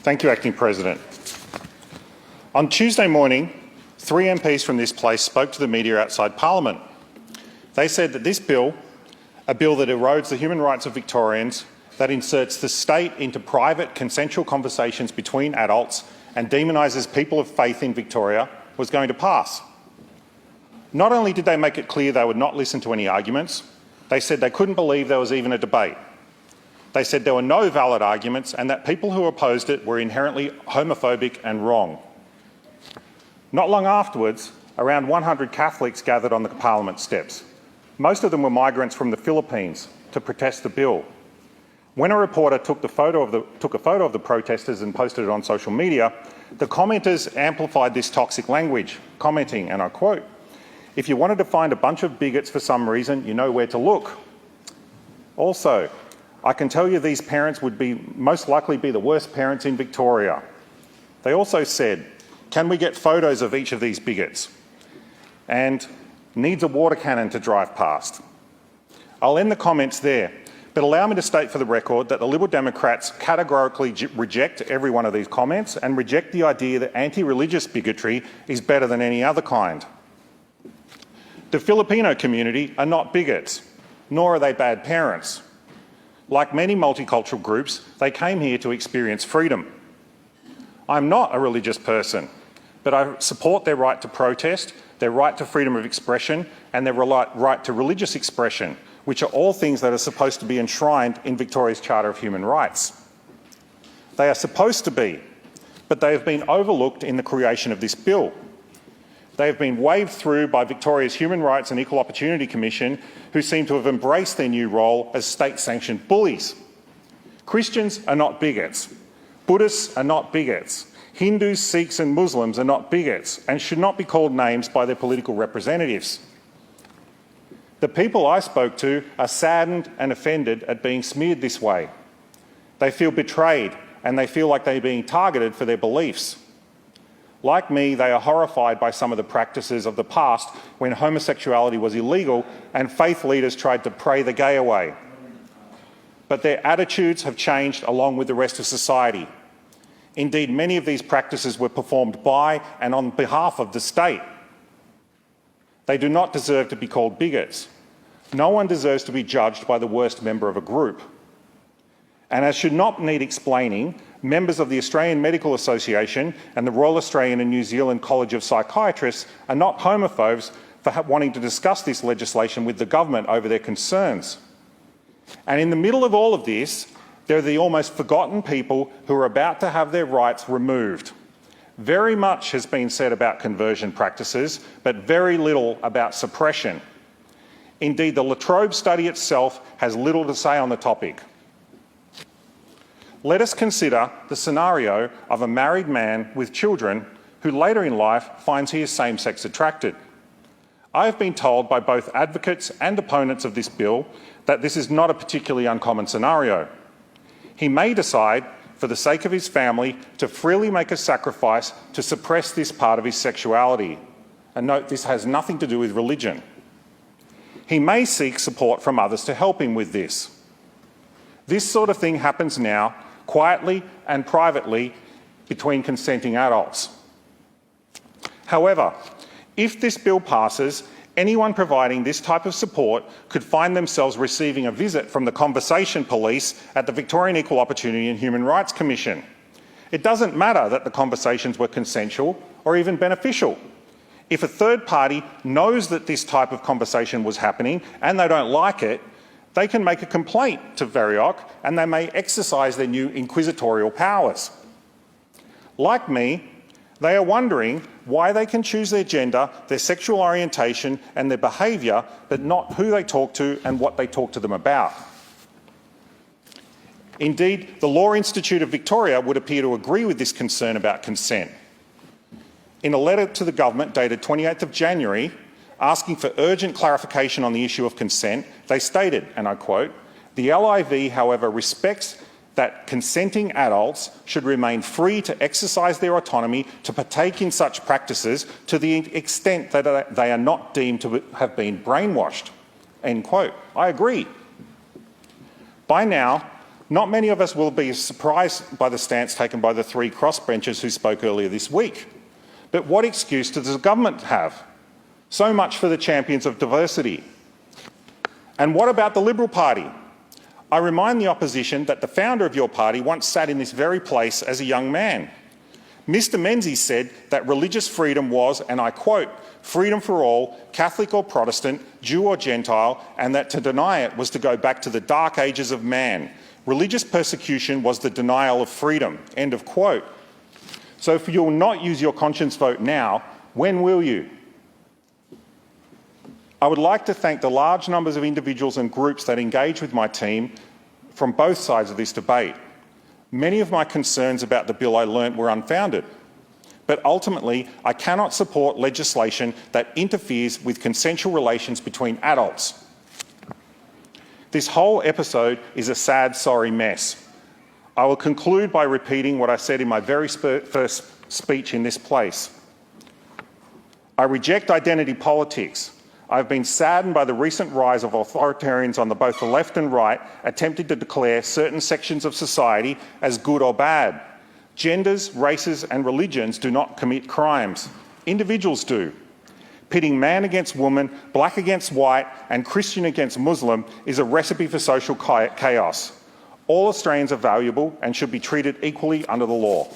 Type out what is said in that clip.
Thank you, Acting President. On Tuesday morning, 3 MPs from this place spoke to the media outside Parliament. They said that this bill, a bill that erodes the human rights of Victorians, that inserts the state into private consensual conversations between adults and demonises people of faith in Victoria, was going to pass. Not only did they make it clear they would not listen to any arguments, they said they couldn't believe there was even a debate. They said there were no valid arguments and that people who opposed it were inherently homophobic and wrong. Not long afterwards, around 100 Catholics gathered on the Parliament steps. Most of them were migrants from the Philippines to protest the bill. When a reporter took a photo of the protesters and posted it on social media, the commenters amplified this toxic language, commenting, and I quote, "If you wanted to find a bunch of bigots for some reason, you know where to look." Also, "I can tell you these parents would most likely be the worst parents in Victoria." They also said, "Can we get photos of each of these bigots?" And "needs a water cannon to drive past." I'll end the comments there, but allow me to state for the record that the Liberal Democrats categorically reject every one of these comments and reject the idea that anti-religious bigotry is better than any other kind. The Filipino community are not bigots, nor are they bad parents. Like many multicultural groups, they came here to experience freedom. I'm not a religious person, but I support their right to protest, their right to freedom of expression, and their right to religious expression, which are all things that are supposed to be enshrined in Victoria's Charter of Human Rights. They are supposed to be, but they have been overlooked in the creation of this bill. They have been waved through by Victoria's Human Rights and Equal Opportunity Commission, who seem to have embraced their new role as state-sanctioned bullies. Christians are not bigots. Buddhists are not bigots. Hindus, Sikhs and Muslims are not bigots and should not be called names by their political representatives. The people I spoke to are saddened and offended at being smeared this way. They feel betrayed and they feel like they're being targeted for their beliefs. Like me, they are horrified by some of the practices of the past when homosexuality was illegal and faith leaders tried to pray the gay away. But their attitudes have changed along with the rest of society. Indeed, many of these practices were performed by and on behalf of the state. They do not deserve to be called bigots. No one deserves to be judged by the worst member of a group. And as should not need explaining, members of the Australian Medical Association and the Royal Australian and New Zealand College of Psychiatrists are not homophobes for wanting to discuss this legislation with the government over their concerns. And in the middle of all of this, there are the almost forgotten people who are about to have their rights removed. Very much has been said about conversion practices, but very little about suppression. Indeed, the La Trobe study itself has little to say on the topic. Let us consider the scenario of a married man with children who later in life finds he is same-sex attracted. I have been told by both advocates and opponents of this bill that this is not a particularly uncommon scenario. He may decide, for the sake of his family, to freely make a sacrifice to suppress this part of his sexuality. And note, this has nothing to do with religion. He may seek support from others to help him with this. This sort of thing happens now, quietly and privately, between consenting adults. However, if this bill passes, anyone providing this type of support could find themselves receiving a visit from the conversation police at the Victorian Equal Opportunity and Human Rights Commission. It doesn't matter that the conversations were consensual or even beneficial. If a third party knows that this type of conversation was happening and they don't like it, they can make a complaint to Varioc and they may exercise their new inquisitorial powers. Like me, they are wondering why they can choose their gender, their sexual orientation and their behaviour, but not who they talk to and what they talk to them about. Indeed, the Law Institute of Victoria would appear to agree with this concern about consent. In a letter to the government dated 28th of January, asking for urgent clarification on the issue of consent, they stated, and I quote, "The LIV, however, respects that consenting adults should remain free to exercise their autonomy to partake in such practices to the extent that they are not deemed to have been brainwashed." End quote. I agree. By now, Not many of us will be surprised by the stance taken by the three crossbenchers who spoke earlier this week. But what excuse does the government have? So much for the champions of diversity. And what about the Liberal Party? I remind the opposition that the founder of your party once sat in this very place as a young man. Mr. Menzies said that religious freedom was, and I quote, freedom for all, Catholic or Protestant, Jew or Gentile, and that to deny it was to go back to the dark ages of man. Religious persecution was the denial of freedom, end of quote. So if you'll not use your conscience vote now, when will you? I would like to thank the large numbers of individuals and groups that engage with my team from both sides of this debate. Many of my concerns about the bill I learnt were unfounded, but ultimately I cannot support legislation that interferes with consensual relations between adults. This whole episode is a sad, sorry mess. I will conclude by repeating what I said in my very first speech in this place. I reject identity politics. I've been saddened by the recent rise of authoritarians on both the left and right attempting to declare certain sections of society as good or bad. Genders, races and religions do not commit crimes. Individuals do. Pitting man against woman, black against white and Christian against Muslim is a recipe for social chaos. All Australians are valuable and should be treated equally under the law.